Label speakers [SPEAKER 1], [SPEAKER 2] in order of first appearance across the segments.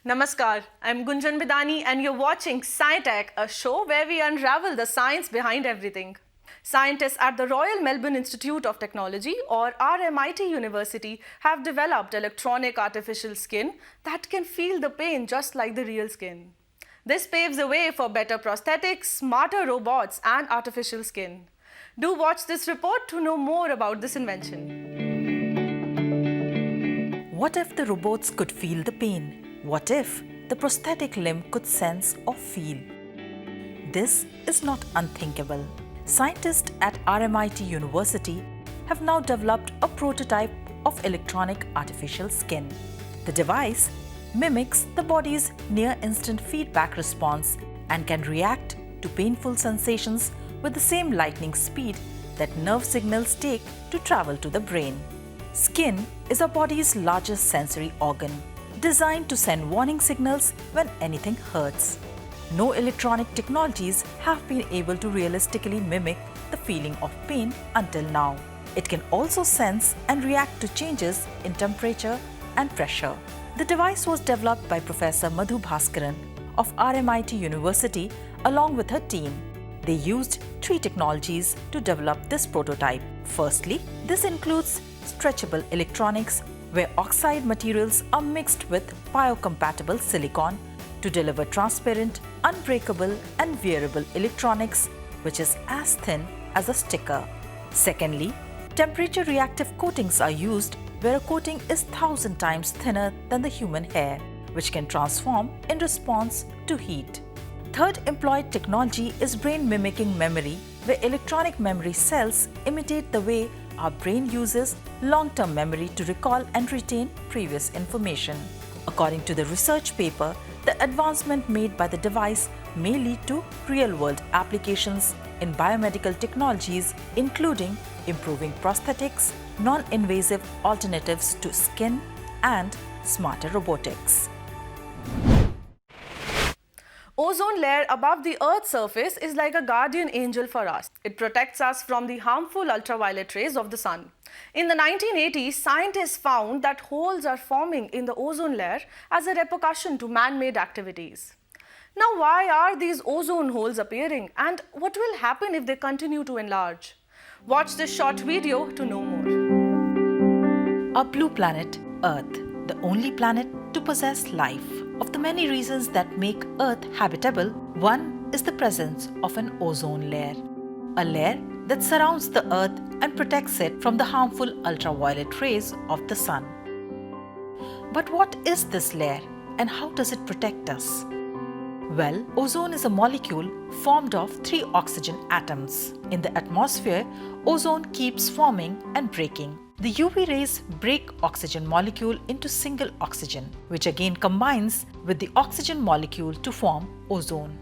[SPEAKER 1] Namaskar, I'm Gunjan Bidani and you're watching SciTech, a show where we unravel the science behind everything. Scientists at the Royal Melbourne Institute of Technology, or RMIT University, have developed electronic artificial skin that can feel the pain just like the real skin. This paves the way for better prosthetics, smarter robots, and artificial skin. Do watch this report to know more about this invention.
[SPEAKER 2] What if the robots could feel the pain? What if the prosthetic limb could sense or feel? This is not unthinkable. Scientists at RMIT University have now developed a prototype of electronic artificial skin. The device mimics the body's near-instant feedback response and can react to painful sensations with the same lightning speed that nerve signals take to travel to the brain. Skin is our body's largest sensory organ, designed to send warning signals when anything hurts. No electronic technologies have been able to realistically mimic the feeling of pain until now. It can also sense and react to changes in temperature and pressure. The device was developed by Professor Madhu Bhaskaran of RMIT University along with her team. They used 3 technologies to develop this prototype. Firstly, this includes stretchable electronics, where oxide materials are mixed with biocompatible silicon to deliver transparent, unbreakable and wearable electronics which is as thin as a sticker. Secondly, temperature-reactive coatings are used where a coating is 1,000 times thinner than the human hair, which can transform in response to heat. Third employed technology is brain-mimicking memory, where electronic memory cells imitate the way our brain uses long-term memory to recall and retain previous information. According to the research paper, the advancement made by the device may lead to real-world applications in biomedical technologies, including improving prosthetics, non-invasive alternatives to skin, and smarter robotics.
[SPEAKER 1] Ozone layer above the Earth's surface is like a guardian angel for us. It protects us from the harmful ultraviolet rays of the sun. In the 1980s, scientists found that holes are forming in the ozone layer as a repercussion to man-made activities. Now, why are these ozone holes appearing and what will happen if they continue to enlarge? Watch this short video to know more.
[SPEAKER 2] Our blue planet, Earth, the only planet to possess life. Of the many reasons that make Earth habitable, one is the presence of an ozone layer, a layer that surrounds the Earth and protects it from the harmful ultraviolet rays of the sun. But what is this layer and how does it protect us? Well, ozone is a molecule formed of 3 oxygen atoms. In the atmosphere, ozone keeps forming and breaking. The UV rays break oxygen molecule into single oxygen, which again combines with the oxygen molecule to form ozone.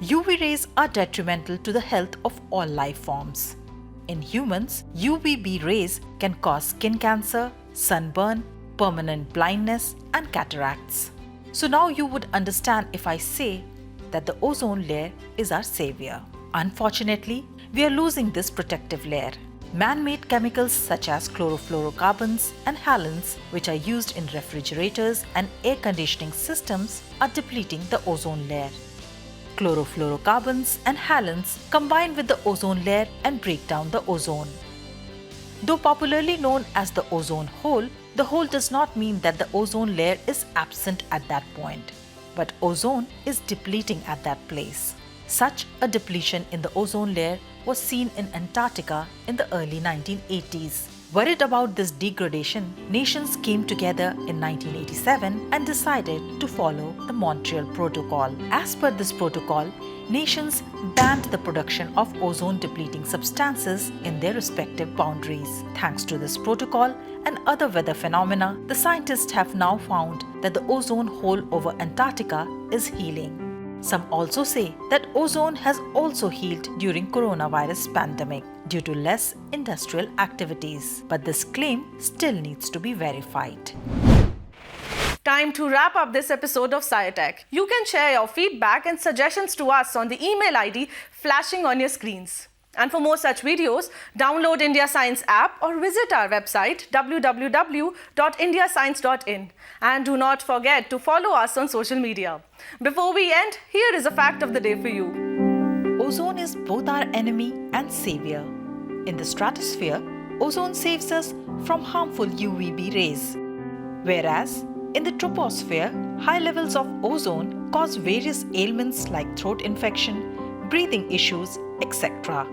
[SPEAKER 2] UV rays are detrimental to the health of all life forms. In humans, UVB rays can cause skin cancer, sunburn, permanent blindness, and cataracts. So now you would understand if I say that the ozone layer is our savior. Unfortunately, we are losing this protective layer. Man-made chemicals such as chlorofluorocarbons and halogens, which are used in refrigerators and air conditioning systems, are depleting the ozone layer. Chlorofluorocarbons and halogens combine with the ozone layer and break down the ozone. Though popularly known as the ozone hole, the hole does not mean that the ozone layer is absent at that point, but ozone is depleting at that place. Such a depletion in the ozone layer was seen in Antarctica in the early 1980s. Worried about this degradation, nations came together in 1987 and decided to follow the Montreal Protocol. As per this protocol, nations banned the production of ozone-depleting substances in their respective boundaries. Thanks to this protocol and other weather phenomena, the scientists have now found that the ozone hole over Antarctica is healing. Some also say that ozone has also healed during coronavirus pandemic due to less industrial activities. But this claim still needs to be verified.
[SPEAKER 1] Time to wrap up this episode of SciTech. You can share your feedback and suggestions to us on the email ID flashing on your screens. And for more such videos, download India Science app or visit our website www.indiascience.in. And do not forget to follow us on social media. Before we end, here is a fact of the day for you.
[SPEAKER 2] Ozone is both our enemy and savior. In the stratosphere, ozone saves us from harmful UVB rays. Whereas, in the troposphere, high levels of ozone cause various ailments like throat infection, breathing issues, etc.